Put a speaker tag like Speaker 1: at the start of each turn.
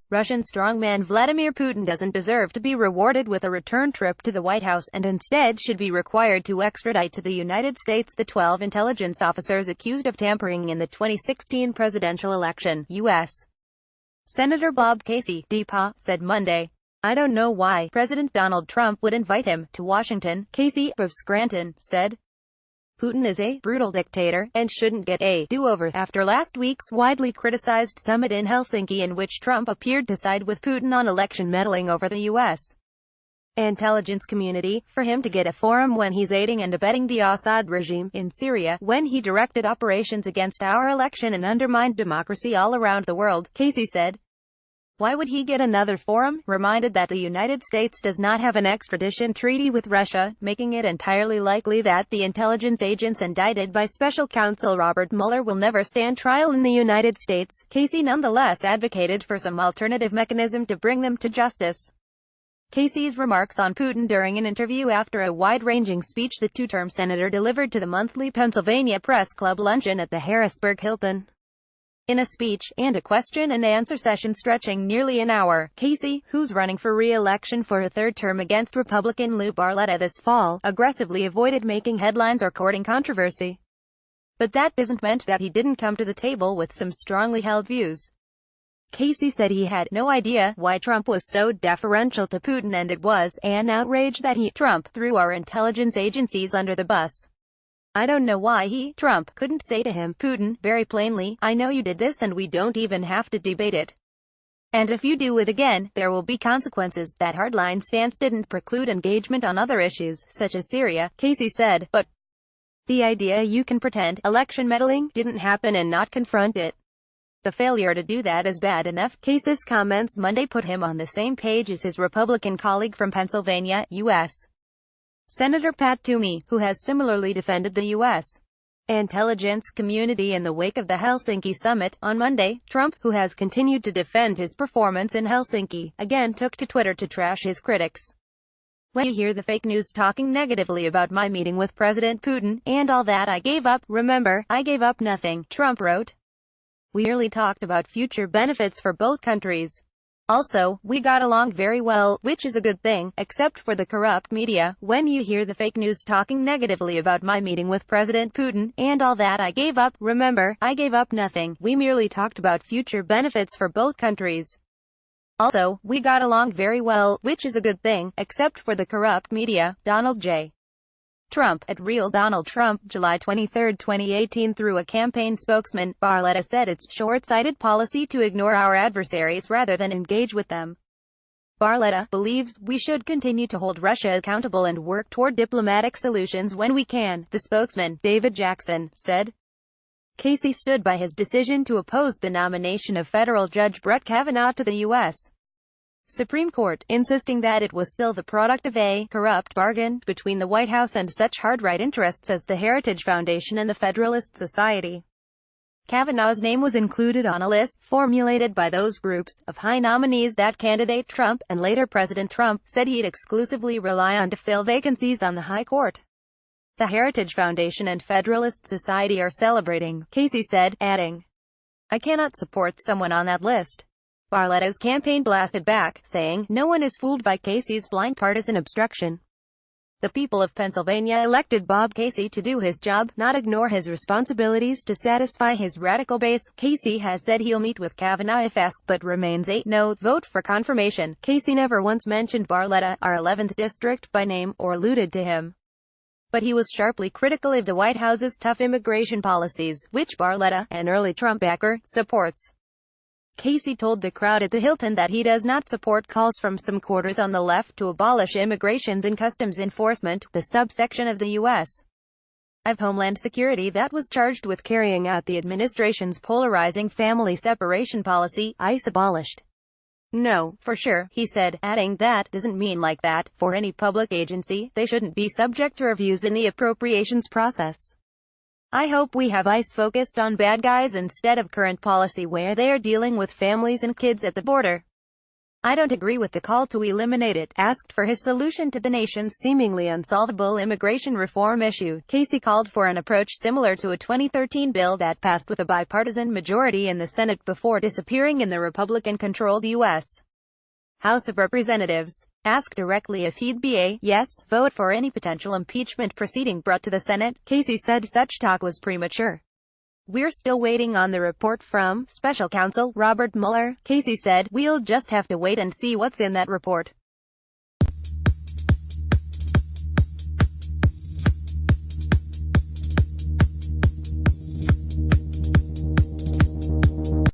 Speaker 1: Russian strongman Vladimir Putin doesn't deserve to be rewarded with a return trip to the White House, and instead should be required to extradite to the United States the 12 intelligence officers accused of tampering in the 2016 presidential election. U.S. Senator Bob Casey, DPA, said Monday, "I don't know why President Donald Trump would invite him to Washington." Casey, of Scranton, said, "Putin is a brutal dictator, and shouldn't get a do-over," after last week's widely criticized summit in Helsinki in which Trump appeared to side with Putin on election meddling over the U.S. intelligence community, for him to get a forum when he's aiding and abetting the Assad regime in Syria, when he directed operations against our election and undermined democracy all around the world, Casey said. Why would he get another forum? Reminded that the United States does not have an extradition treaty with Russia, making it entirely likely that the intelligence agents indicted by Special Counsel Robert Mueller will never stand trial in the United States. Casey nonetheless advocated for some alternative mechanism to bring them to justice. Casey's remarks on Putin during an interview after a wide-ranging speech the two-term senator delivered to the monthly Pennsylvania Press Club luncheon at the Harrisburg Hilton. In a speech, and a question-and-answer session stretching nearly an hour, Casey, who's running for re-election for a third term against Republican Lou Barletta this fall, aggressively avoided making headlines or courting controversy. But that isn't meant that he didn't come to the table with some strongly held views. Casey said he had no idea why Trump was so deferential to Putin, and it was an outrage that Trump, threw our intelligence agencies under the bus. I don't know why Trump, couldn't say to him, Putin, very plainly, I know you did this and we don't even have to debate it. And if you do it again, there will be consequences. That hardline stance didn't preclude engagement on other issues, such as Syria, Casey said, but the idea you can pretend election meddling didn't happen and not confront it. The failure to do that is bad enough. Casey's comments Monday put him on the same page as his Republican colleague from Pennsylvania, U.S. Senator Pat Toomey, who has similarly defended the U.S. intelligence community in the wake of the Helsinki summit. On Monday, Trump, who has continued to defend his performance in Helsinki, again took to Twitter to trash his critics. When you hear the fake news talking negatively about my meeting with President Putin, and all that I gave up, remember, I gave up nothing, Trump wrote. We merely talked about future benefits for both countries. Also, we got along very well, which is a good thing, except for the corrupt media. When you hear the fake news talking negatively about my meeting with President Putin, and all that I gave up, remember, I gave up nothing. We merely talked about future benefits for both countries. Also, we got along very well, which is a good thing, except for the corrupt media. Donald J. Trump, at Real Donald Trump, July 23, 2018. Through a campaign spokesman, Barletta said it's short-sighted policy to ignore our adversaries rather than engage with them. Barletta believes we should continue to hold Russia accountable and work toward diplomatic solutions when we can, the spokesman, David Jackson, said. Casey stood by his decision to oppose the nomination of federal Judge Brett Kavanaugh to the U.S. Supreme Court, insisting that it was still the product of a corrupt bargain between the White House and such hard-right interests as the Heritage Foundation and the Federalist Society. Kavanaugh's name was included on a list, formulated by those groups, of high nominees that candidate Trump, and later President Trump, said he'd exclusively rely on to fill vacancies on the High Court. The Heritage Foundation and Federalist Society are celebrating, Casey said, adding, I cannot support someone on that list. Barletta's campaign blasted back, saying, no one is fooled by Casey's blind partisan obstruction. The people of Pennsylvania elected Bob Casey to do his job, not ignore his responsibilities to satisfy his radical base. Casey has said he'll meet with Kavanaugh if asked, but remains a no vote for confirmation. Casey never once mentioned Barletta, our 11th district, by name, or alluded to him. But he was sharply critical of the White House's tough immigration policies, which Barletta, an early Trump backer, supports. Casey told the crowd at the Hilton that he does not support calls from some quarters on the left to abolish Immigrations and Customs Enforcement, the subsection of the U.S. of Homeland Security that was charged with carrying out the administration's polarizing family separation policy, ICE abolished. No, for sure, he said, adding that doesn't mean like that. For any public agency, they shouldn't be subject to reviews in the appropriations process. I hope we have ICE focused on bad guys instead of current policy where they are dealing with families and kids at the border. I don't agree with the call to eliminate it, asked for his solution to the nation's seemingly unsolvable immigration reform issue. Casey called for an approach similar to a 2013 bill that passed with a bipartisan majority in the Senate before disappearing in the Republican-controlled U.S. House of Representatives. Asked directly if he'd be a yes vote for any potential impeachment proceeding brought to the Senate, Casey said such talk was premature. We're still waiting on the report from Special Counsel Robert Mueller. Casey said, we'll just have to wait and see what's in that report.